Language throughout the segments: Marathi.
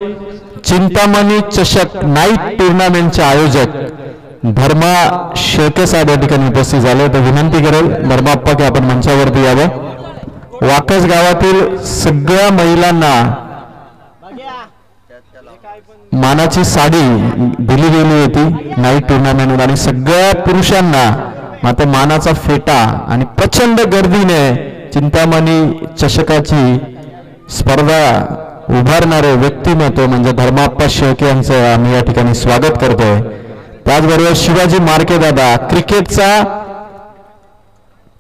चिंतामणी चषक नाईट टूर्नामेंटचे आयोजक धर्मा शेळके साहेब या ठिकाणी उपस्थित झाले। तर विनंती करेल धर्माप्पा की आपण मंचावरती यावं। वाकस गावातील सगळ्या महिलांना मानाची साडी दिली गेली होती नाईट टूर्नामेंटवर आणि सगळ्या पुरुषांना मात्र मानाचा फेटा आणि प्रचंड गर्दीने चिंतामणी चषकाची स्पर्धा उभारणारे व्यक्तिमत्व म्हणजे धर्माप्पा शेळके यांचं आम्ही या ठिकाणी स्वागत करतोय। त्याचबरोबर शिवाजी मार्के दादा क्रिकेटचा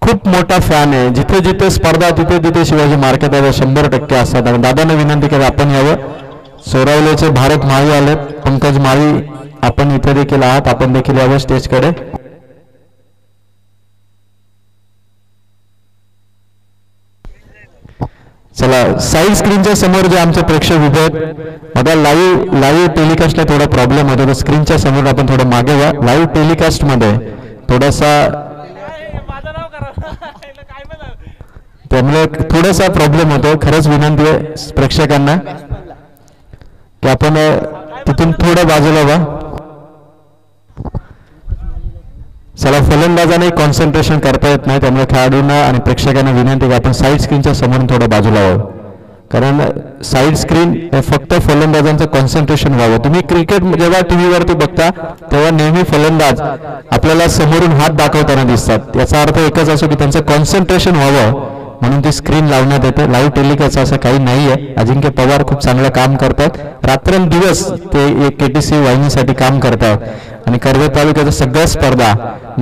खूप मोठा फॅन आहे। जिथे जिथे स्पर्धा तिथे तिथे शिवाजी मार्के दादा 100% असतात आणि दादांना विनंती करा आपण यावं। सोरावलेचे भारत माळी आले, पंकज माळी आपण इथे देखील आहात, आपण देखील यावं स्टेजकडे। चला साईड स्क्रीनच्या समोर जे आमचे प्रेक्षक उभे आहेत आता लाईव्ह टेलिकास्टला थोडा प्रॉब्लेम होता, तर स्क्रीनच्या समोर आपण थोडं मागे व्हा। लाईव्ह टेलिकास्ट मध्ये थोडासा त्यामुळे थोडासा प्रॉब्लेम होतो। खरंच विनंती आहे प्रेक्षकांना की आपण तिथून थोडं बाजूला व्हा। चला फलंदाजाने कॉन्सन्ट्रेशन करता येत नाही, त्यामुळे खेळाडूंना आणि प्रेक्षकांना विनंती की आपण साईड स्क्रीनच्या समोर थोडं बाजूला व्हावं, कारण साईड स्क्रीन फक्त फलंदाजांचं कॉन्सन्ट्रेशन व्हावं। तुम्ही क्रिकेट जेव्हा टीव्हीवरती बघता तेव्हा नेहमी फलंदाज आपल्याला समोरून हात दाखवताना दिसतात, याचा अर्थ एकच असो की त्यांचं कॉन्सन्ट्रेशन व्हावं म्हणून ती स्क्रीन लावण्यात येते। लाईव्ह टेलिकास्ट असं काही नाहीये। अजिंक्य पवार खूप चांगलं काम करतात, रात्रंदिवस ते केटीसी वाहिनीसाठी काम करतात आणि कर्जत तालुक्याच्या सगळ्या स्पर्धा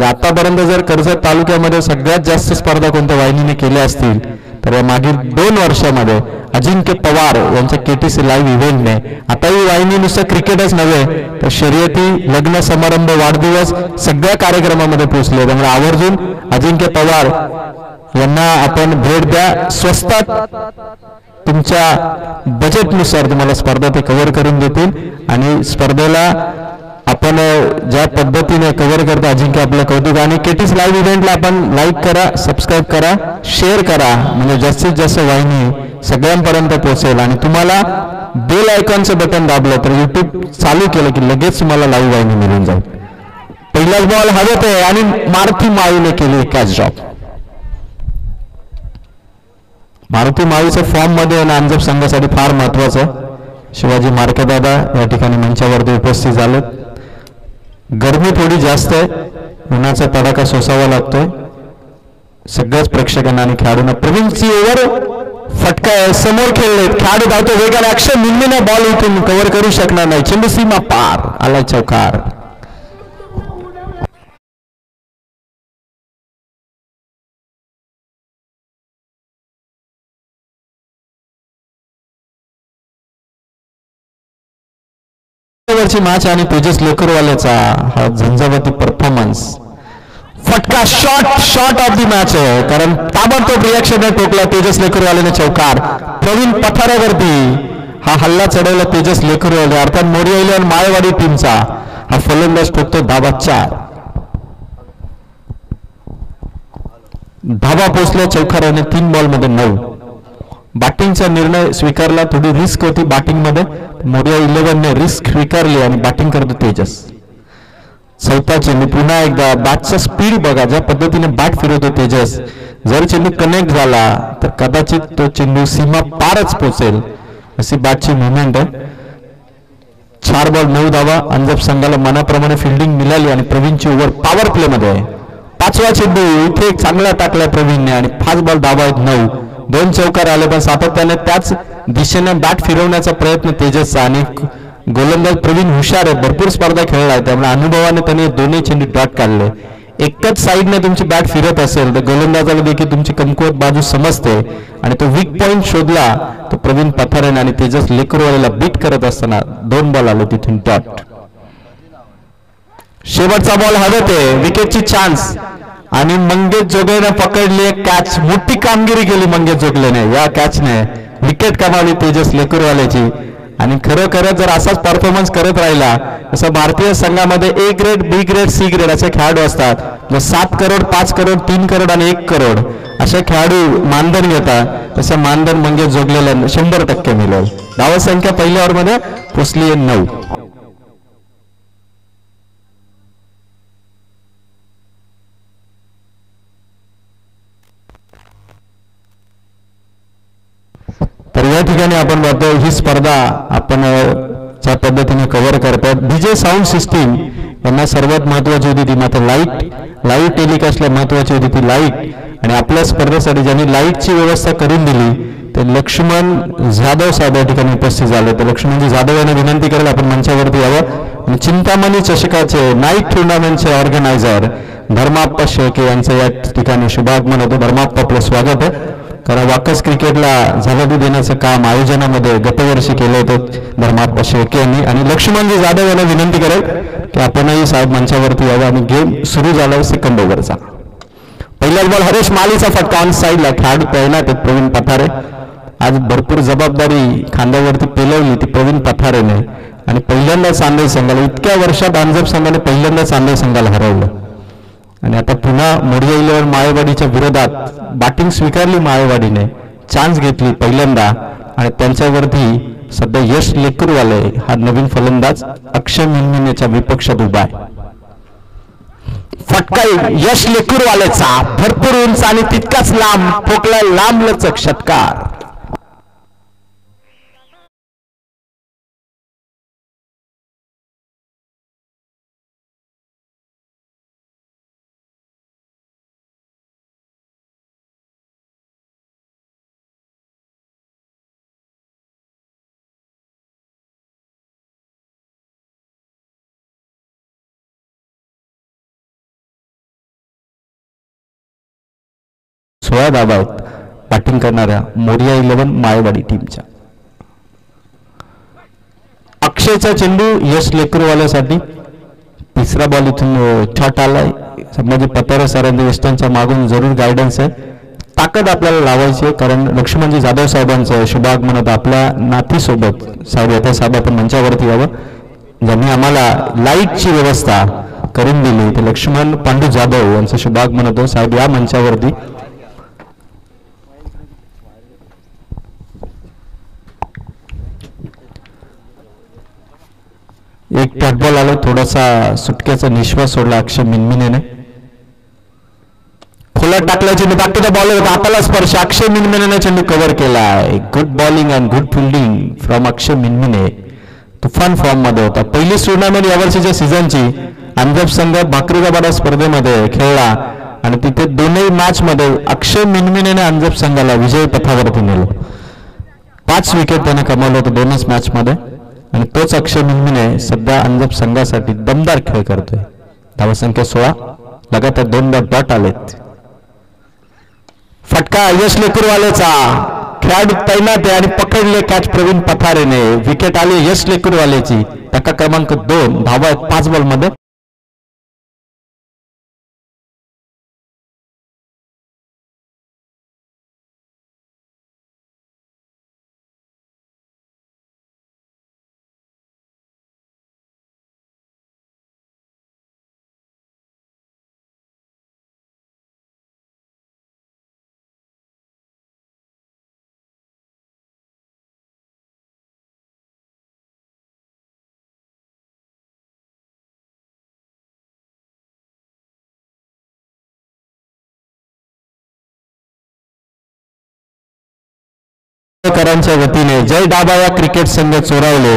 आतापर्यंत जर कर्जत तालुक्यामध्ये सगळ्यात जास्त स्पर्धा कोणत्या वाहिनीने केल्या असतील तर या मागील 2 वर्षामध्ये अजिंक्य पवार यांच्या केटीसी लाईव्ह इव्हेंटने आता ही वाहिनी नुसतं क्रिकेटच नव्हे तर शर्यती, लग्न समारंभ, वाढदिवस सगळ्या कार्यक्रमामध्ये पोहोचले। त्यामुळे आवर्जून अजिंक्य पवार यांना आपण भेट द्या। स्वस्तात तुमच्या बजेटनुसार तुम्हाला स्पर्धा ते कव्हर करून देतील आणि स्पर्धेला आपण ज्या पद्धतीने कव्हर करतो अजिंक्य आपलं कौतुक। आणि केटीस लाईव्ह इव्हेंटला आपण लाईक करा, सबस्क्राईब करा, शेअर करा म्हणजे जास्तीत जास्त वाहिनी सगळ्यांपर्यंत पोहोचेल। आणि तुम्हाला बेल आयकॉनचं बटन दाबलं तर युट्यूब चालू केलं की लगेच तुम्हाला लाईव्ह वाहिनी मिळून जाईल। पहिलाच बॉल हवेत आहे आणि मारुती माळीने केली कॅच ड्रॉप। मारुती माळीचं फॉर्म मध्ये आणि अंजप संघासाठी फार महत्वाचं। शिवाजी मार्के दादा या ठिकाणी मंचावरती उपस्थित झालेत। गरमी थोडी जास्त आहे, उन्हाचा तडाखा सोसावा लागतोय सगळ्याच प्रेक्षकांना आणि खेळाडूंना। प्रवीणची ओव्हर फटका आहे, समोर खेळलेत, खेळाडू धावतो वेगाने, अक्षय निम्मीने बॉल इथून कव्हर करू शकणार नाही, चेंडू सीमा पार, आलाय चौकार। वरची मॅच आणि तेजस लेकरवाल्याचा हा झंझावती परफॉर्मन्स, फटका शॉट ऑफ दी मॅच आहे, कारण ताबडतोब रिॲक्शन टोकला तेजस लेकरवाल्याने चौकार। प्रवीण पठारावरती हा हल्ला चढवला तेजस लेकरवाले अर्थात मोरियाली आणि माळेवाडी टीमचा हा फलंदाज ठोकतो धाबा 4। धाबा पोचल्या चौकाराने 3 बॉलमध्ये 9। बॅटिंगचा निर्णय स्वीकारला, थोडी रिस्क होती बॅटिंग मध्ये, मोरिया 11 ने रिस्क स्वीकारली आणि बॅटिंग करतो तेजस। चौथा चेंडू पुन्हा एकदा बॅटचा स्पीड बघा, ज्या पद्धतीने बॅट फिरवतो तेजस, जर चेंडू कनेक्ट झाला तर कदाचित तो चेंडू सीमा पारच पोहोचेल अशी बॅटची मुवमेंट आहे। 4 बॉल 9 धावा, अंजप संघाला मनाप्रमाणे फिल्डिंग मिळाली आणि प्रवीणची ओव्हर पॉवर प्ले मध्ये आहे। 5वा चेंडू इथे चांगला टाकला प्रवीणने आणि 5 बॉल धावा आहेत 9, 2 चौकार आले, पण सातत्याने त्याच दिशेने बॅट फिरवण्याचा प्रयत्न तेजसचा आणि गोलंदाज प्रवीण हुशार आहे, भरपूर स्पर्धा खेळलाय, त्यामुळे अनुभवाने त्याने दोन्ही चेंडू डॉट काढले। एकच साईडने तुमची बॅट फिरत असेल तर गोलंदाजाला देखील तुमची कमकुवत बाजू समजते आणि तो वीक पॉइंट शोधला तो प्रवीण पठारेने आणि तेजस लेकरवाल्याला बीट करत असताना 2 बॉल आले तिथून डॉट। शेवटचा बॉल हवेत आहे, विकेटची चान्स आणि मंगेश जोगलेने पकडली कॅच, मोठी कामगिरी केली मंगेश जोगलेने, या कॅचने विकेट कमावली तेजस लेकरवाल्याची आणि खरोखरच जर असाच परफॉर्मन्स करत राहिला तसं भारतीय संघामध्ये A grade B grade C grade असे खेळाडू असतात 7 करोड 5 करोड 3 करोड आणि 1 करोड असे खेळाडू मानधन घेतात तसं मानधन म्हणजे जोगलेल्या 100% मिळेल. धावा संख्या पहिल्या ओव्हरमध्ये पोचली 9. तर या ठिकाणी आपण बघतो ही स्पर्धा आपण ज्या पद्धतीने कव्हर करतात डीजे साऊंड सिस्टीम यांना सर्वात महत्वाची होती ती मात्र लाईव्ह टेलिकास्टला महत्वाची होती ती लाईट. आणि आपल्या स्पर्धेसाठी ज्यांनी लाईटची व्यवस्था करून दिली ते लक्ष्मण जाधव साहेब या ठिकाणी उपस्थित झाले. तर लक्ष्मणजी जाधव यांना विनंती करेल आपण मंचावरती यावं. आणि चिंतामणी चषकाचे नाईट टुर्नामेंटचे ऑर्गनायझर धर्माप्पा शेळके यांचं या ठिकाणी शुभागमन होतं. धर्माप्पा आपलं स्वागत आहे. कारण वाकस क्रिकेटला झगडी देण्याचं काम आयोजनामध्ये गतवर्षी केलं होतं धर्माप्पा शेळके यांनी. आणि लक्ष्मणजी जाधव यांना विनंती करेल की आपणही साहेब मंचावरती यावं. आणि गेम सुरू झाला सेकंड ओव्हरचा. पहिलाच बॉल हरीश मालीचा फटका ऑन साईडला. खेळाडू तैनात आहेत प्रवीण पठारे. आज भरपूर जबाबदारी खांद्यावरती पेलवली ती प्रवीण पठारेने. आणि पहिल्यांदाच चांदई संघाला इतक्या वर्षात अंजप संघाने पहिल्यांदाच चांदई संघाला हरवलं. आणि आता पुन्हा मोडिया 11 माळेवाडीच्या विरोधात बॅटिंग स्वीकारली माळेवाडीने. चान्स घेतली पहिल्यांदा आणि त्यांच्यावरती सध्या यश लेकरवाले हा नवीन फलंदाज अक्षय मिनमिनेच्या विपक्षात उभा आहे. फटका यश लेकरवालेचा भरपूर उंच आणि तितकाच लांब ठोकला लांब लचक षटकार. सोळा धावा आहेत बॅटिंग करणाऱ्या मोरिया 11 माळेवाडी टीमच्या. अक्षयचा चेंडू यश लेकरवाल्यासाठी. तिसरा बॉल इथून शॉट आलाय. संभाजी पतारे सरांनी वेस्टर्नच्या मागून जरूर गायडन्स आहे. ताकद आपल्याला लावायची आहे कारण लक्ष्मणजी जाधव साहेबांचं शुभागमन होतं आपल्या नातीसोबत. साहेब येत्या साहेब आपण मंचावरती यावं. ज्यांनी आम्हाला लाईटची व्यवस्था करून दिली ते लक्ष्मण पांडू जाधव यांचं शुभागमन होतं. साहेब या मंचावरती. एक डॉटबॉल आला थोडासा सुटक्याचा निश्वास सोडला अक्षय मिनमिनेने. खोला टाकल्याची बॅक टू द बॉलर हाताला स्पर्श. अक्षय मिनमिनेने चेंडू कव्हर केलाय. Good bowling and good fielding from Akshay Minmine. तुफान फॉर्म मध्ये होता. पहिली टुर्नामेंट यावर्षीच्या सीझनची अंजप संघ भाकरीदाबाद स्पर्धेमध्ये खेळला आणि तिथे दोनही मॅच मध्ये अक्षय मिनमिनेने अंजप संघाला विजयी पथावरती नेलं. 5 विकेट त्याने कमावलं होतं 2च मॅच मध्ये. आणि तोच अक्षय मिनमिने सध्या अंजप संघासाठी दमदार खेळ करतोय. धावसंख्या 16. लगातार 2 डॉट आलेत. फटका यश लेकरवालेचा. खेळाडू तैनात आहे आणि पकडले कॅच प्रवीण पठारेने. विकेट आली यश लेकरवालेची. टक्का क्रमांक 2. धावा 5 बॉल मध्ये. करांच्या वतीने जय डाबा या क्रिकेट संघ चोरावले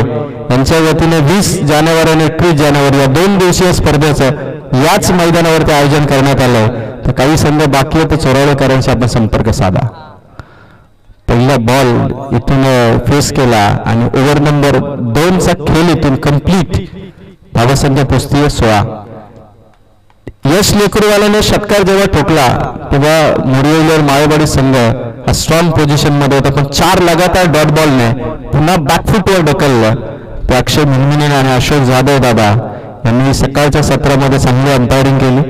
यांच्या वतीने 20 जानेवारी आणि 21 जानेवारी या 2 दिवसीय स्पर्धेचं याच मैदानावरती आयोजन करण्यात आलंय. तर काही संघ बाकी आहेत चोरावलेकरांशी आपण संपर्क साधा. पहिला बॉल इथून फेस केला आणि ओव्हर नंबर 2चा खेळ इथून कंप्लीट. धावसंख्या पोचतीये 16. यश लेकरवाल्याने षटकार जेव्हा ठोकला तेव्हा मोरिया माळेवाडी संघ हा स्ट्रॉंग पोझिशन मध्ये होता. पण 4 लगातार डॉट बॉलने पुन्हा बॅकफुटवर ढकललं. ते अक्षय मिनमिने आणि अशोक जाधव दादा यांनी सकाळच्या सत्रामध्ये चांगली अंपायरिंग केली.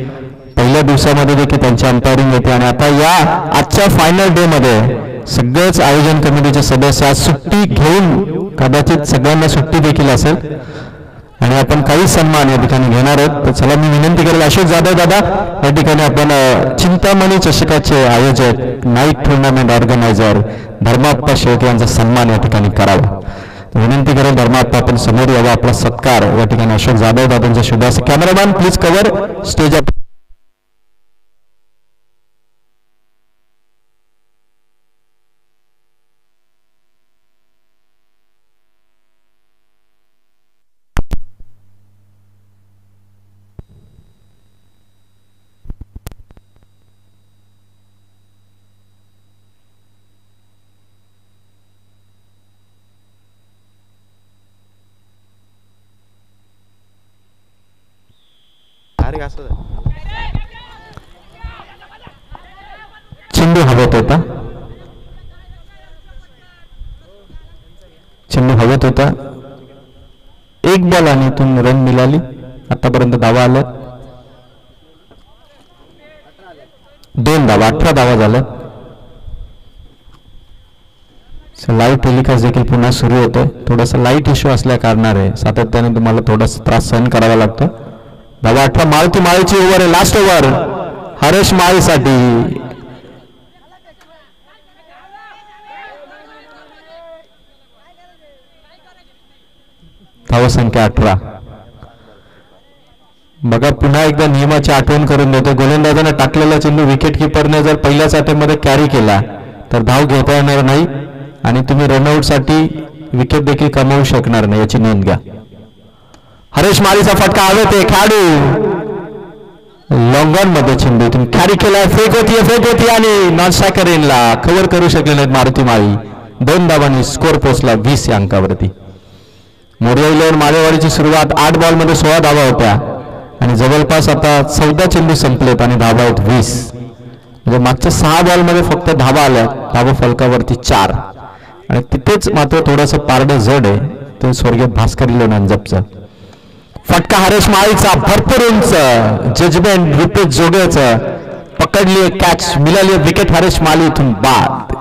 पहिल्या दिवसामध्ये देखील त्यांची अंपायरिंग होती. आणि आता या आजच्या फायनल डे मध्ये सगळेच आयोजन कमिटीचे सदस्य आज सुट्टी घेऊन, कदाचित सगळ्यांना सुट्टी देखील असेल आणि आपण काही सन्मान या ठिकाणी घेणार आहोत. तर चला मी विनंती करेल अशोक जाधव दादा, या ठिकाणी आपण चिंतामणी चषकाचे आयोजक, नाईट टुर्नामेंट ऑर्गनायझर धर्माप्पा शेळके यांचा सन्मान या ठिकाणी करावा. विनंती करेल धर्माप्पा आपण समोर यावा, आपला सत्कार या ठिकाणी अशोक जाधव दादांच्या शुभास. Cameraman please cover stage up. चेंडू हवेत होता, चेंडू हवेत होता, एक बॉल आणि इथून रन मिळाली. आतापर्यंत धावा आल्या 2 धावा, 18 धावा झाल्या. लाईव्ह टेलिकास्ट देखील पुन्हा सुरू होतोय. थोडासा लाईट इश्यू असल्या कारणाने सातत्याने तुम्हाला थोडासा त्रास सहन करावा लागतो. धावा 18. मारुती माळीची ओव्हर आहे, लास्ट ओव्हर हरेश माळीसाठी. धावा संख्या 18. बघा पुन्हा एकदा नियमाची आठवण करून देतो. गोलंदाजाने टाकलेला चेंडू विकेट किपरने जर पहिल्याच अटेम्प्टमध्ये कॅरी केला तर धाव घेता येणार नाही आणि तुम्ही रनआउट साठी विकेट देखील कमावू शकणार नाही, याची नोंद घ्या. हरेश माळीचा फटका हवेत आहे, खेळाडू लॉंग ऑन मध्ये चेंडू इथून कॅरी केला, फेक होती आणि नॉन स्ट्रायकर इनला कव्हर करू शकले नाहीत मारुती माळी. 2 धावांनी स्कोर पोहोचला 20 या अंकावरती. मोरिया 11 माळेवाडीची सुरुवात 8 बॉल मध्ये 16 धावा होत्या आणि जवळपास आता 14 चेंडू संपलेत आणि धावा आहेत 20. म्हणजे मागच्या 6 बॉल मध्ये फक्त धावा आल्या, धावा फलकावरती 4 आणि तिथेच मात्र थोडंसं पारडं जड आहे ते स्वर्गीय भास्कर लोणंदचं. फटका हरेश माळीचा भरपूर उंच, जजमेंट रिपेट जोग्याचं, पकडली कॅच, मिळाली विकेट हरेश माळी इथून बाद.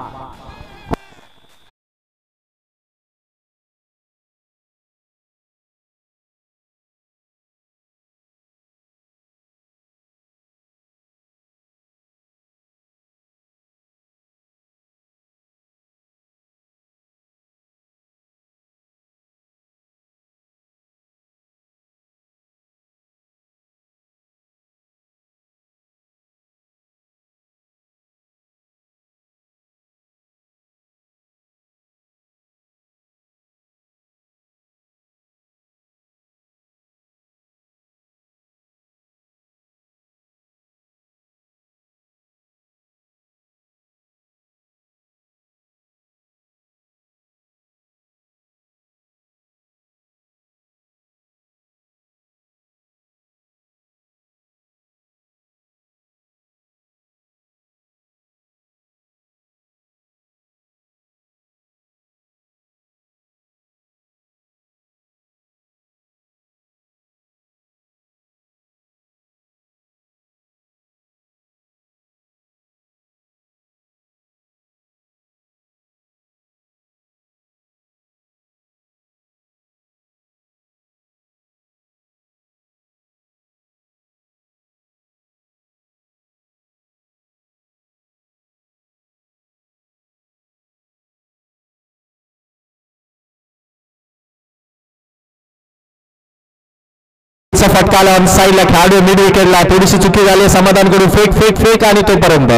फटका ऑन साईडला, खेळाडू मिड विकेटला, थोडीशी चुकी झाली, समाधान करून फेक फेक फेक आणि तोपर्यंत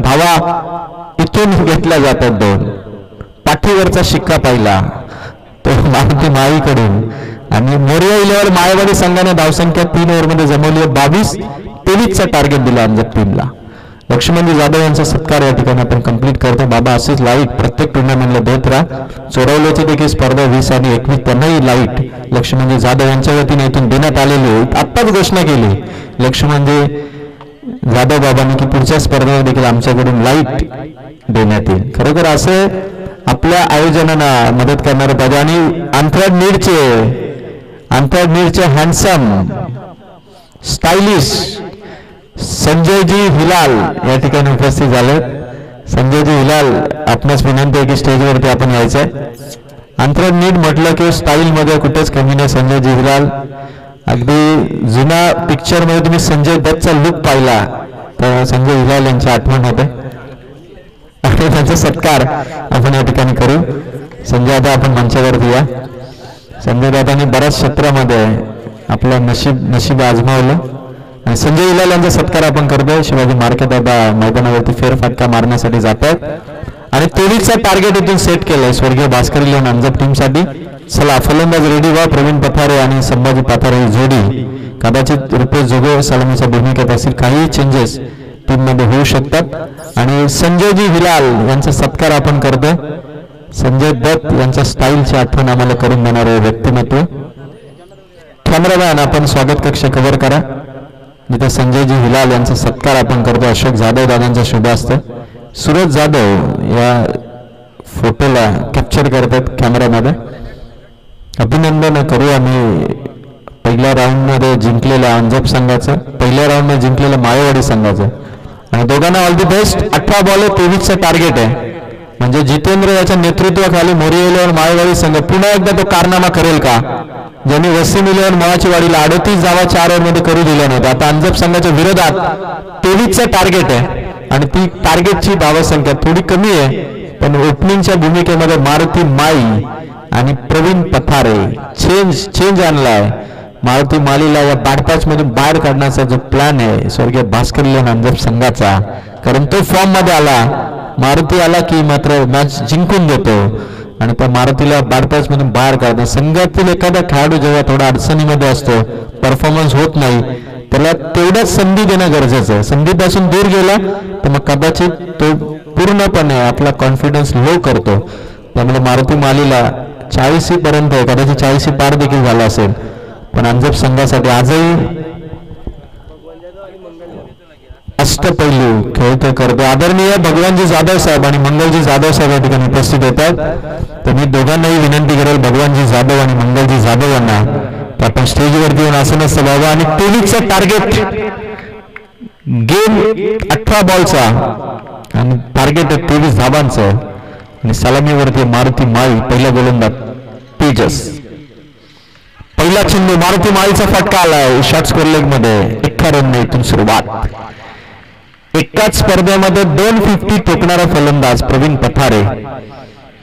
धावा इथून घेतल्या जातात 2. पाठीवरचा शिक्का पाहिला तो मारुती माळीकडून आणि मोरिया 11 माळेवाडी संघाने धावसंख्या 3 ओव्हरमध्ये जमवली 22-23चा टार्गेट दिला आमच्या टीमला. लक्ष्मणजी जाधव यांचा सत्कार या ठिकाणी आपण कंप्लीट करतो. बाबा असेच लाईट प्रत्येक टुर्नामेंटला देत राहा. चोरवल्याची देखील स्पर्धा 20 आणि 21 त्यांनाही लाईट लक्ष्मणजी जाधव यांच्या वतीने इथून देण्यात आलेली. आत्ताच घोषणा केली लक्ष्मणजी जाधव बाबांनी की पुढच्या स्पर्धेवर देखील आमच्याकडून लाईट देण्यात येईल. खरोखर असे आपल्या आयोजनांना मदत करणारे पाहिजे. आणि अंतराळ नीडचे हँडसम स्टायलिश संजयजी हिलाल या ठिकाणी उपस्थित झाले. संजयजी हिलाल आपणास विनंती आहे की स्टेजवरती आपण यायचंय. अंतराळ नीट म्हटलं की स्टाईल मध्ये कुठेच कमी नाही. संजयजी हिलाल अगदी जुना पिक्चर मध्ये तुम्ही संजय दत्तचा लुक पाहिला तर संजय हिलाल यांची आठवण होते आणि त्यांचा सत्कार आपण या ठिकाणी करू. संजय दादा आपण मंचावरती या. संजय दादांनी बऱ्याच क्षेत्रामध्ये आपलं नशीब आजमावलं आणि संजय हिलाल यांचा सत्कार आपण करतोय. शिवाजी मार्के दादा मैदानावरती फेरफटका मारण्यासाठी जात आहेत आणि 23चा टार्गेट इथून सेट केलंय स्वर्गीय भास्कर लिहून अंजप टीमसाठी. चला फलंदाज रेडी व्हा. प्रवीण पथारे आणि संभाजी पथारे ही जोडी कदाचित रुपेश जोगो सलामीच्या भूमिकेत असतील. काही चेंजेस टीम मध्ये होऊ शकतात आणि संजयजी हिलाल यांचा सत्कार आपण करतोय. संजय दत्त यांच्या स्टाईलची आठवण आम्हाला करून देणारे व्यक्तिमत्व. कॅमेरामॅन आपण स्वागत कक्ष कव्हर करा जिथे संजयजी हिलाल यांचा सत्कार आपण करतो. अशोक जाधव दादांचा शुभ असतं. सूरज जाधव या फोटोला कॅप्चर करतात कॅमेरामध्ये. अभिनंदन करू आम्ही पहिल्या राऊंडमध्ये जिंकलेल्या अंजप संघाचं, पहिल्या राऊंडमध्ये जिंकलेल्या माळेवाडी संघाचं आणि दोघांना ऑल दी बेस्ट. 18 बॉल 23चं टार्गेट आहे म्हणजे जितेंद्र याच्या नेतृत्वाखाली मोरिया इलेव्हन माळेवाडी संघ पुन्हा एकदा तो कारनामा करेल का ज्यांनी वसीम इलेव्हन माळाची वाडीला 38 धावा 4 ओव्हरमध्ये करू दिल्या नव्हत्या. आता अंजप संघाच्या विरोधात 23चं टार्गेट आहे आणि ती टार्गेटची धावसंख्या थोडी कमी आहे पण ओपनिंगच्या भूमिकेमध्ये मारुती माळी आणि प्रवीण पथारे चेंज आणलाय. मारुती मालीला या बॅटपॅच मधून बाहेर काढण्याचा जो प्लॅन आहे स्वर्गीय भास्कर लिहून अंजप संघाचा, कारण तो फॉर्म मध्ये आला. मारुती आला की मात्र मॅच जिंकून देतो आणि त्या मारुतीला बॅटपॅच मधून बाहेर काढतात. संघातील एखादा खेळाडू जेव्हा थोडा अडचणीमध्ये असतो, परफॉर्मन्स होत नाही, त्याला तेवढ्याच संधी देणं गरजेचं आहे. संधीपासून दूर गेला तर मग कदाचित तो पूर्णपणे आपला कॉन्फिडन्स लो करतो. त्यामुळे मारुती मालीला 40 पर्यंत कदाचित 40 पार देखील झाला असेल पण अंजप संघासाठी आजही अष्टपैलू खेळ करतो. आदरणीय भगवानजी जाधव साहेब आणि मंगलजी जाधव साहेब या ठिकाणी उपस्थित होतात. तर मी दोघांनाही विनंती करेल भगवानजी जाधव आणि मंगलजी जाधव यांना तर आपण स्टेजवरती येऊन असं नसतं बाबा. आणि 23चं टार्गेट गेम 18 बॉलचा आणि टार्गेट आहे 23 धावांचं आणि सलामीवरती मारुती माळी पहिला गोलंदाज तेजस. पहिला चेंडू मारुती माळीचा फटका आलाय शॉर्ट स्कोर लेग मध्ये. 18 रन इथून सुरुवात. एकाच स्पर्धेमध्ये 250 ठोकणारा फलंदाज प्रवीण पथारे.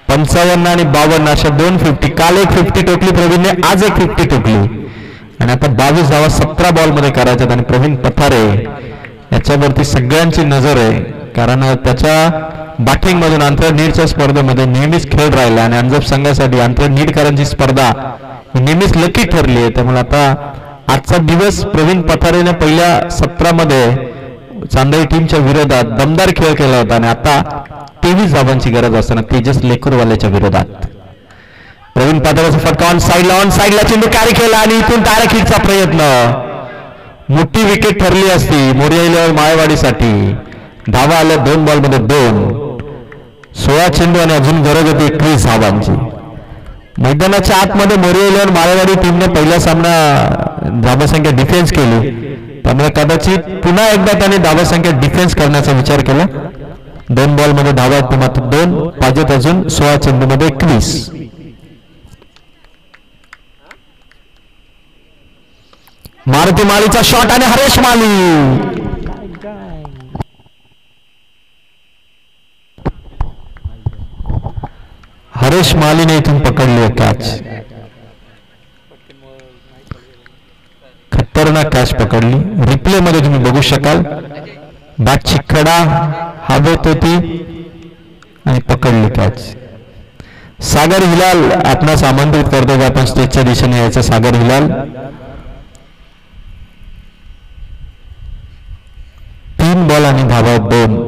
55 आणि 52 अशा 250. काल एक 50 ठोकली प्रवीणने, आज एक 50 ठोकली आणि आता 22 धावा 17 बॉल मध्ये करायच्यात आणि प्रवीण पथारे याच्यावरती सगळ्यांची नजर आहे कारण त्याच्या बॅटिंग मधून अंतराळ नीडच्या स्पर्धेमध्ये नेहमीच खेळ राहिला आणि अंजप संघासाठी अंतराळ नीडकरांची स्पर्धा नेहमीच लकी ठरली आहे. त्यामुळे आता आजचा दिवस प्रवीण पथारेने पहिल्या सत्रामध्ये चांदई टीमच्या विरोधात दमदार खेळ केला होता आणि आता 23 धावांची गरज असताना तेजस लेकरवाल्याच्या विरोधात प्रवीण पथारेचा फटका ऑन साईडला चेंडू कॅरी केला आणि इथून डायरेक्ट हिटचा प्रयत्न. मोठी विकेट ठरली असती मोरिया इलेव्हन माळेवाडीसाठी. धावा आल्या 2 बॉलमध्ये 2. 16 चेंडू आणि अजून गरज होती 21 धावांची. मैदानाच्या आतमध्ये मोरिया इलेव्हन माळेवाडी टीमने पहिला सामना धावसंख्या डिफेन्स केली त्यामुळे कदाचित पुन्हा एकदा त्याने धावसंख्या डिफेन्स करण्याचा विचार केला. 2 बॉलमध्ये धावा आहेत मात्र 2 पाहिजेत अजून. 16 चेंडूमध्ये 21. मारुती मालीचा शॉट आणि हरेश माली. हरेश मालीने इथून पकडली कॅच. खतरनाक कॅच पकडली. रिप्ले मध्ये तुम्ही बघू शकाल. बॅटची कडा हवेत होती आणि पकडली कॅच. सागर हिलाल आपणास आमंत्रित करतो की आपण स्टेजच्या दिशेने यायचं. सागर हिलाल 3 बॉल आणि धावा 2.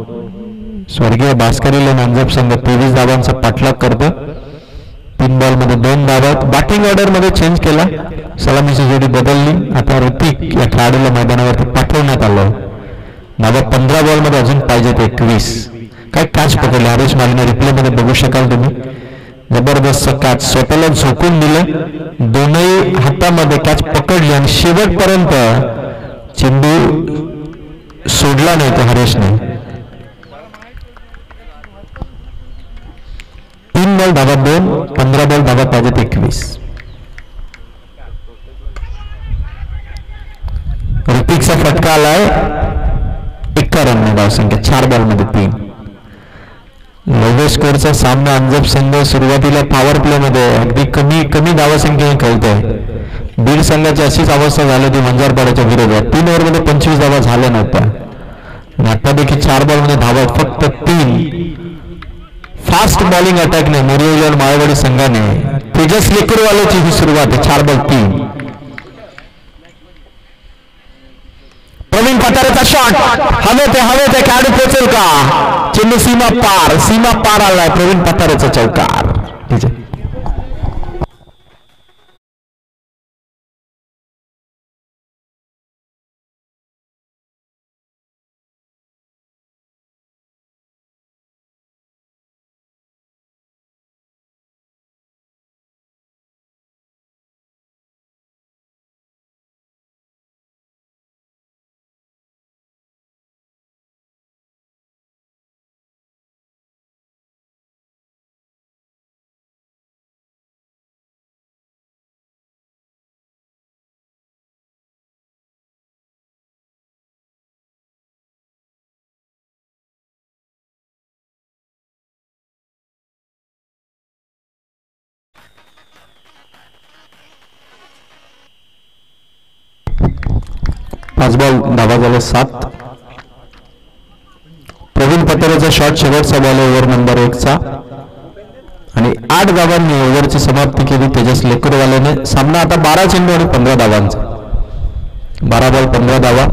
स्वर्गीय भास्कर इलेव्हन अंजप संघ 23 धावांचा पाठलाग करतो. 3 बॉलमध्ये 2 धावा. बॅटिंग ऑर्डर मध्ये चेंज केला. सलामीची जोडी बदलली. आता ऋतिक या खेळाडूला मैदानावरती पाठवण्यात आलं. धावा 15 बॉलमध्ये अजून पाहिजेत 21. काय कॅच पकडले हरेश मालीने. रिप्ले मध्ये बघू शकाल तुम्ही. जबरदस्त कॅच. स्वतःला झोकून दिलं. दोनही हातामध्ये कॅच पकडली आणि शेवटपर्यंत चेंडू सोडला नाही तो हरेशने. बॉल धावा 2, 15 बॉल धावा पाहिजेत 21. ऋतिकचा फटका आलाय 51 धावसंख्या 4 बॉल मध्ये 3. लोवेस्ट स्कोरचा सामना अंजप संघ सुरुवातीला पॉवर प्ले मध्ये अगदी कमी धावसंख्येने खेळतोय. बीड संघाची अशीच अवस्था झाली होती वंजारपाड्याच्या विरोधात. 3 ओव्हरमध्ये 25 धावा झाल्या नव्हत्या आणि आता देखील 4 बॉल मध्ये धावा फक्त 3. फास्ट बॉलिंग अटॅकने मोरिया माळेवाडी संघाने तेजस लेकरवाल्याची ही सुरुवात आहे. 4 बॉल 3. प्रवीण पठारेचा शॉट हवेत खेळाडू पोहोचेल का? चेंडू सीमा पार आलाय. प्रवीण पठारेचा चौकार. पाच बॉल धावा झाले 7. प्रवीण पठारेचा शॉट शेवटचा बॉल ओव्हर नंबर 1 चा आणि 8 धावांनी ओव्हरची समाप्ती केली तेजस लेकरवाल्याने. सामना आता 12 चेंडू आणि 15 धावांचा. 12 बॉल 15 धावा.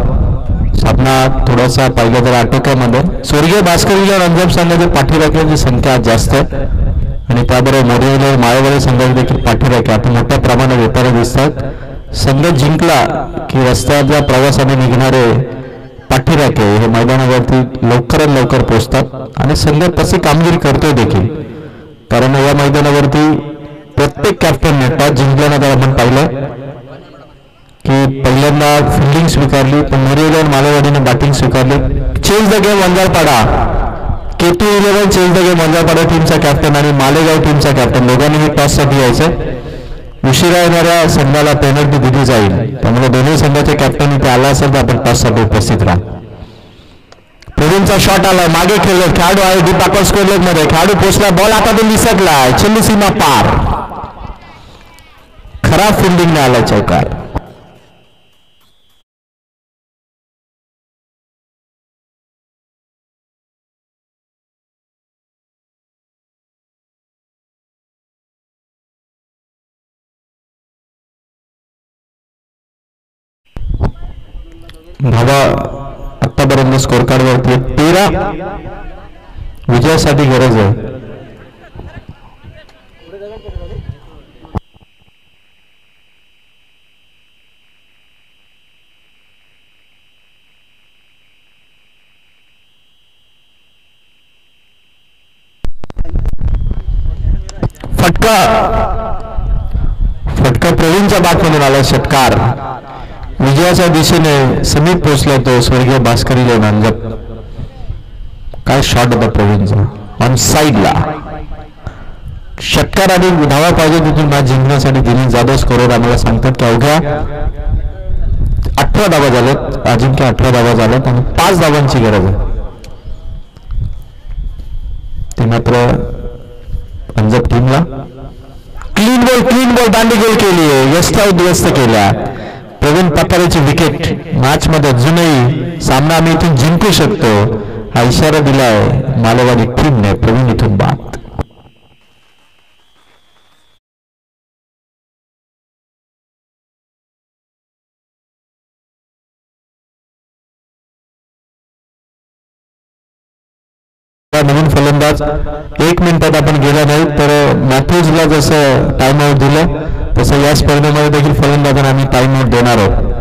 सामना थोडासा पाहिलं तर आटोक्यामध्ये. स्वर्गीय भास्करविजय अंजप संघाच्या पाठीराख्यांची संख्या जास्त आहे आणि त्याबरोबर मोरिया माळेवाडी संघाची देखील पाठीराख्या आता मोठ्या प्रमाणात येताना दिसतात. संघ जिंकला की रस्त्याच्या प्रवासाने निघणारे पाठीराखे हे मैदानावरती लवकरात लवकर पोहोचतात आणि संघ तशी कामगिरी करतोय देखील. कारण या मैदानावरती प्रत्येक कॅप्टनने टॉस जिंकल्यानंतर आपण पाहिलं की पहिल्यांदा फिल्डिंग स्वीकारली पण मोरिया माळेवाडीने बॅटिंग स्वीकारली. Change the game Vanjarpada. K211 change the game Vanjarpada टीमचा कॅप्टन आणि मालेगाव टीमचा कॅप्टन दोघांनीही टॉससाठी यायचं. उशिरा येणाऱ्या संघाला पेनल्टी दिली जाईल त्यामुळे दोन्ही संघाचे कॅप्टन इथे आला असेल तर आपण टॉससाठी उपस्थित राहा. प्रवीणचा शॉट आलाय मागे खेळलं खेळाडू आहे डीप अकॉर्ड स्कोअर लेग मध्ये. खेळाडू पोचला बॉल आता तो निसटलाय. चेंडू सीमा पार. खराब फिल्डिंगने आलाय चौकार. धावा आतापर्यंत स्कोर कार्ड वरती 13. विजयासाठी गरज आहे. फटका प्रवीणच्या बॅटमधून आला. षटकार. विजयाच्या दिशेने समीप पोहोचला तो स्वर्गीय भास्करविजय अंजप. काय शॉट होता प्रवीणचा ऑन साईडला. षटकार आणि धावा पाहिजे तिथून मॅच जिंकण्यासाठी दिलीप जाधव स्कोरर आम्हाला सांगतात की अवघ्या 18 धावा झाल्यात. अजिंक्य 18 धावा झाल्यात आणि 5 धावांची गरज आहे. ते मात्र अंजप टीमला क्लीन बॉल दांडी गोल केली आहे. उद्ध्वस्त केल्या. प्रवीण पठारेची विकेट. मॅच मध्ये अजूनही सामना आम्ही इथून जिंकू शकतो हा इशारा दिलाय मालेवाडी टीमने. प्रवीण इथून बाद. नवीन फलंदाज 1 मिनिटात आपण गेला नाही तर मॅथ्यूजला जसं टाइम आउट दिलं तसं या स्पर्धेमध्ये देखील फलंदाजांना आम्ही टाइम आउट देणार आहोत.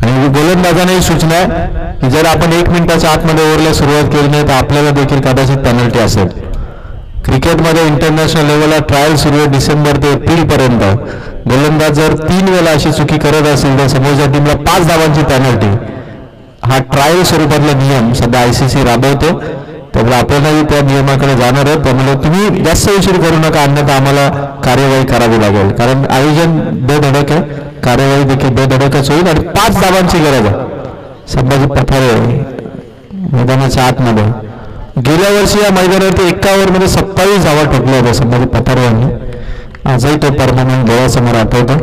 आणि गोलंदाजांनाही सूचना आहे की जर आपण 1 मिनिटाच्या आतमध्ये ओव्हरला सुरुवात केली नाही तर आपल्याला देखील कदाचित पेनल्टी असेल. क्रिकेटमध्ये इंटरनॅशनल लेवलला ट्रायल सुरू आहे डिसेंबर ते एप्रिल पर्यंत. गोलंदाज जर 3 वेळा अशी चुकी करत असेल तर समोरच्या टीमला 5 धावांची पेनल्टी. हा ट्रायल स्वरूपातला नियम सध्या ICC राबवतो. त्यामुळे आपल्यालाही त्या नियमाकडे जाणार आहे. त्यामुळे तुम्ही जास्त उशीर करू नका, अन्यथा आम्हाला कार्यवाही करावी लागेल. कारण आयोजन बेधडक आहे, कार्यवाही देखील बेधडकच होईल. आणि 5 धावांची गरज आहे संभाजी पठारे मैदानाच्या आतमध्ये. गेल्या वर्षी या मैदानावरती 1 ओव्हरमध्ये 27 धावा ठोकल्या होत्या संभाजी पठारे यांनी. आजही तो परमानंट डोळ्यासमोर आठवतो.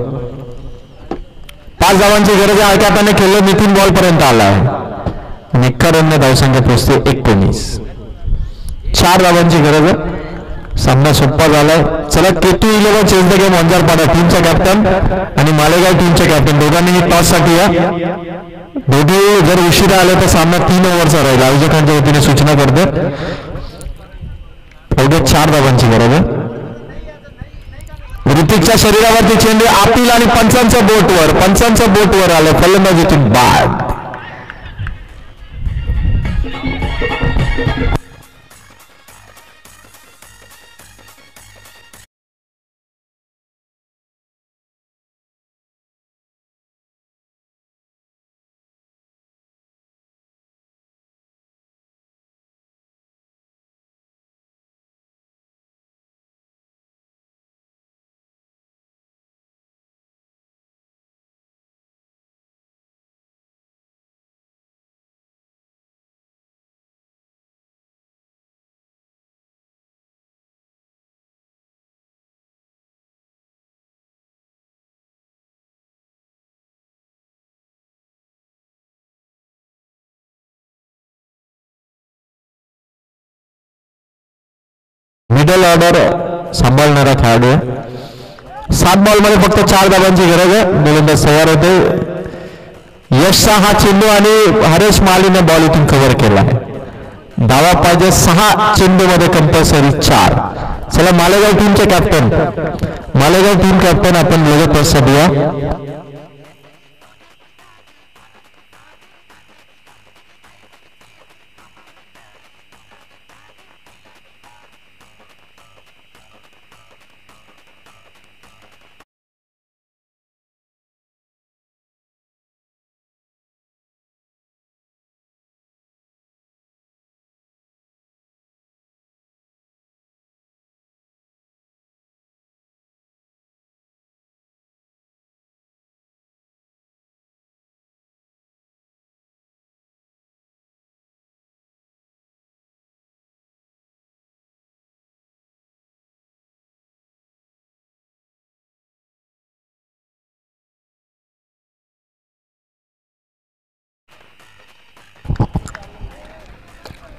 5 धावांची गरज आहे. त्याने केलं नितीन बॉल पर्यंत आला आहे आणि 51 धावसंख्या पोहोचते 19. 4 धावांची गरज आहे. सामना सोपा झालाय. चला K211 change the game Vanjarpada टीमचा कॅप्टन आणि मालेगाव टीमचे कॅप्टन दोघांनी टॉससाठी या. दोघे जर उशिरा आले तर सामना 3 ओव्हरचा राहील. आयोजकांच्या वतीने सूचना करतो. अवघ्या 4 धावांची गरज आहे. ऋतिकच्या शरीरावरती चेंडू आतील आणि पंचांच्या बोटवर आलं. फलंदाजीतून बाद. मिडल ऑर्डर सांभाळणारा खेळाडू आहे. 7 बॉलमध्ये फक्त 4 धावांची गरज आहे. गोलंदाज तयार होते. यशचा हा चेंडू आणि हरेश मालीने बॉल इथून कव्हर केला आहे. धावा पाहिजे 6 चेंडूमध्ये कंपल्सरी 4. चला मालेगाव टीमचे कॅप्टन, मालेगाव टीम कॅप्टन आपण लगेच टॉससाठी द्या.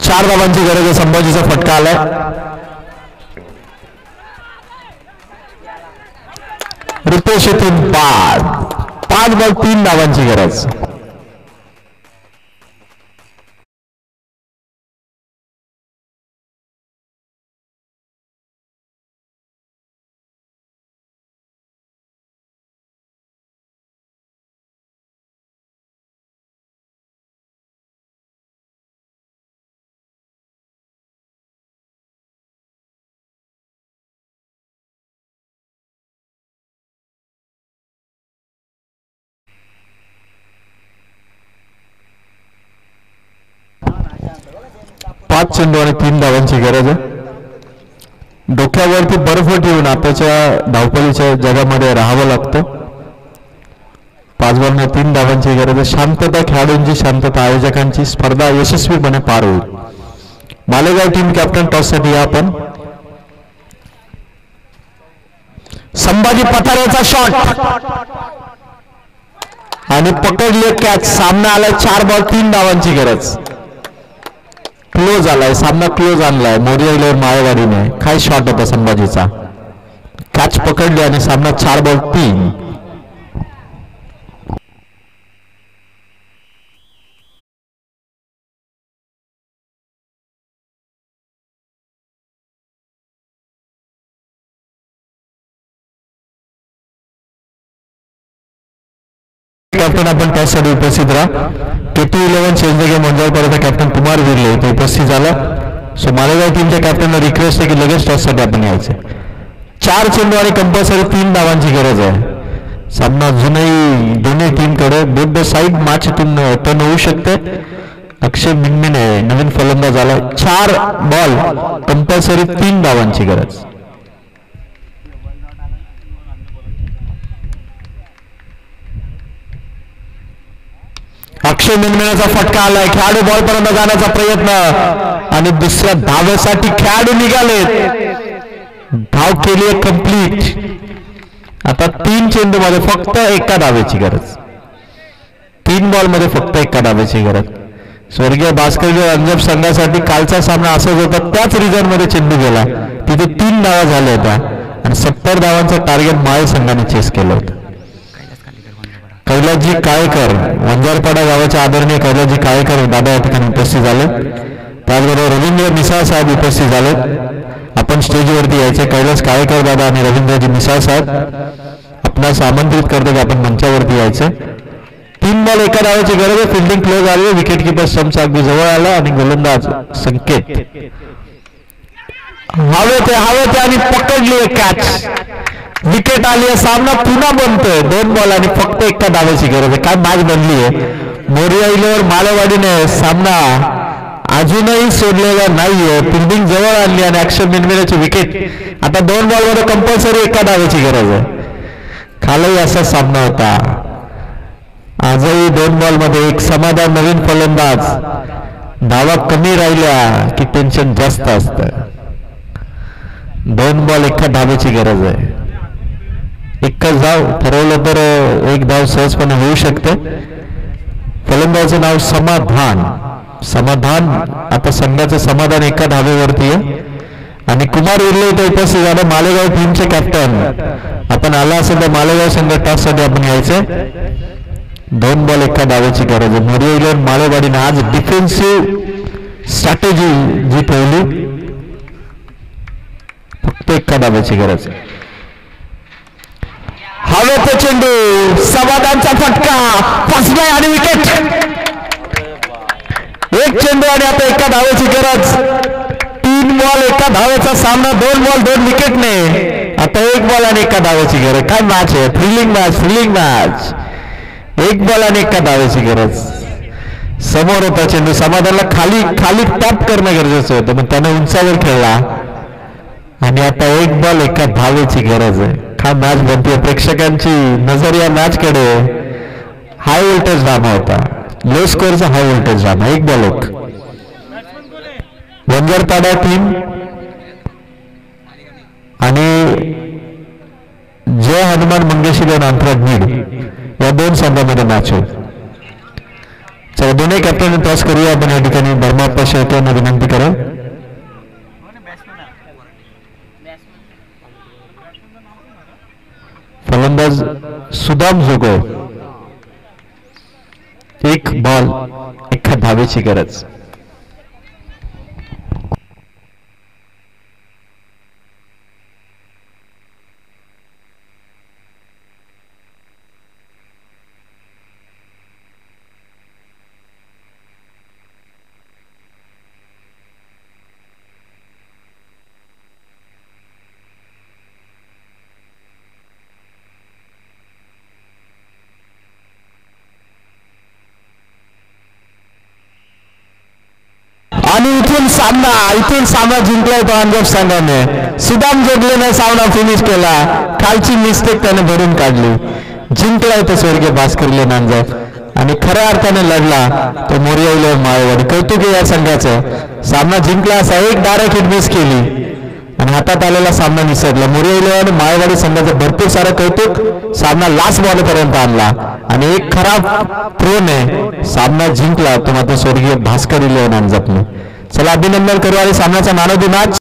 चार धावांची गरज आहे. संभाजीचा फटका आलाय. रितेश इथून 5 बॉल 3 धावांची गरज. पाच चेंडू आणि 3 धावांची गरज आहे. डोक्यावरती बर्फ ठेवून आताच्या धावपळीच्या जगामध्ये राहावं लागतं. 5 बॉलने 3 धावांची गरज आहे. शांतता, खेळाडूंची शांतता, आयोजकांची स्पर्धा यशस्वीपणे पार होईल. मालेगाव टीम कॅप्टन टॉससाठी या आपण. संभाजी पठारेचा शॉट आणि पकडले कॅच. सामना आलाय 4 बॉल 3 धावांची गरज. क्लोज आलाय सामना, क्लोज आणलाय मोरिया माळेवाडीने. काय शॉट होता संभाजीचा. कॅच पकडली आणि सामना 4 बॉल 3. कॅप्टन आपण टॉससाठी उपस्थित राहा. K211 change the game Vanjarpada captain Kumar Virle इथे उपस्थित झाला. सो मालेगाव टीमच्या कॅप्टनला रिक्वेस्ट आहे की लगेच टॉससाठी आपण यायचं. 4 चेंडू आणि कंपल्सरी 3 धावांची गरज आहे. सामना अजूनही दोन्ही टीमकडे बोथ द साईड मॅच इथून टर्न होऊ शकते. अक्षय मिनमिने नवीन फलंदाज आला. 4 बॉल कंपल्सरी 3 धावांची गरज. अक्षय मिनमिनेचा फटका आलाय. खेळाडू बॉल पर्यंत जाण्याचा प्रयत्न आणि दुसऱ्या धावेसाठी खेळाडू निघाले. धाव केली आहे कंप्लीट. आता 3 चेंडू मध्ये फक्त एका धावेची गरज. 3 बॉल मध्ये फक्त एका धावेची गरज. स्वर्गीय भास्करजी अंजप संघासाठी कालचा सामना असाच होता. त्याच रिझन मध्ये चेंडू गेला. तिथे 3 धावा झाल्या होत्या आणि 70 धावांचं टार्गेट माळे संघाने चेस केलं होतं. कैलासजी काळेकर वंजारपाडा गावाचे आदरणीय कैलासजी काळेकर दादा या ठिकाणी उपस्थित झाले. त्याचबरोबर रवींद्र मिसाळ साहेब उपस्थित झाले. आपण स्टेजवरती यायचे. कैलास काळेकर दादा आणि रवींद्रजी मिसाळ साहेब आपणास आमंत्रित करतो की आपण मंचावरती यायचं. 3 बॉल एका धावेची गरज आहे. फिल्डिंग क्लोज आली. विकेट किपर स्टंप्स अगदी जवळ आला आणि गोलंदाज संकेत हवेत आणि पकडली कॅच. विकेट आली आहे. सामना पुन्हा बनतोय. 2 बॉल आणि फक्त एका धावेची गरज आहे. काय मॅच बनली आहे. मोरिया इलेवर मालेवाडीने सामना अजूनही सोडलेला नाहीये. फिल्डिंग जवळ आणली आणि अक्षय मिनमिनेची विकेट. आता 2 बॉलमध्ये कंपल्सरी एका धावेची गरज आहे. कालही असा सामना होता. आजही 2 बॉलमध्ये एक समाधान. नवीन फलंदाज. धावा कमी राहिल्या की टेन्शन जास्त असतं. 2 बॉल एका धावेची गरज आहे. एकच धाव ठरवलं तर 1 धाव सहजपणे होऊ शकते. फलंदाजाचं नाव समाधान. आता संघाचं समाधान एका धावेवरती आहे आणि कुमार उर्ले इथे उपस्थित झाले. मालेगाव टीमचे कॅप्टन. आपण आला असेल तर मालेगाव संघ टॉससाठी आपण यायचे. 2 बॉल एका धावेची गरज आहे. मोरिया इलेवर मालेवाडीने आज डिफेन्सिव्ह स्ट्रॅटेजी जी ठेवली. फक्त एका धावेची गरज आहे. हवेत चेंडू. समाधानचा फटका फसलाय आणि विकेट. 1 चेंडू आणि आता एका धावेची गरज. 3 बॉल एका धावेचा सामना. 2 बॉल 2 विकेटने. आता 1 बॉल आणि एका धावेची गरज. काय मॅच आहे. Thrilling match. 1 बॉल आणि एका धावेची गरज. समोर होता चेंडू. समाधानला खाली टॅप करणं गरजेचं होतं पण त्याने उंचावर खेळला आणि आता 1 बॉल एका धावेची गरज आहे. हा मॅच बनते. प्रेक्षकांची नजर या मॅच कडे. हाय व्होल्टेज ड्रामा होता. लो स्कोअरचा high voltage drama. 1 ball 1. Vanjarpada team आणि जय हनुमान मंगेशी अंतराळ नीड या 2 संघामध्ये मॅच होईल. चला दोन्ही कॅप्टन टॉस करूया आपण. या ठिकाणी धर्माप्पा शेळके यांना विनंती करेल. फलंदाज सुदाम जोगो. 1 बॉल एका धावेची गरज. आणि इथून सामना जिंकला होता अंजप संघाने. सुदाम जोगलेने सामना फिनिश केला. कालची मिस्टेक त्याने भरून काढली. जिंकला होता स्वर्गीय भास्करले नांजप आणि खऱ्या अर्थाने लढला तो मोरिया इलेवर माळेवाडी. कौतुक या संघाचं. सामना जिंकला. असा 1 डायरेक्ट हिट मिस केली आणि हातात आलेला सामना निसटला. मोरिया इलेवर माळेवाडी संघाचं भरपूर सारं कौतुक. सामना लास्ट बॉल पर्यंत आणला आणि एक खराब थ्रोने सामना जिंकला तो मात्र स्वर्गीय भास्कर इलेवर नांजपने. चला अभिनंदन करू आणि सामन्याचा मॅन ऑफ द मॅच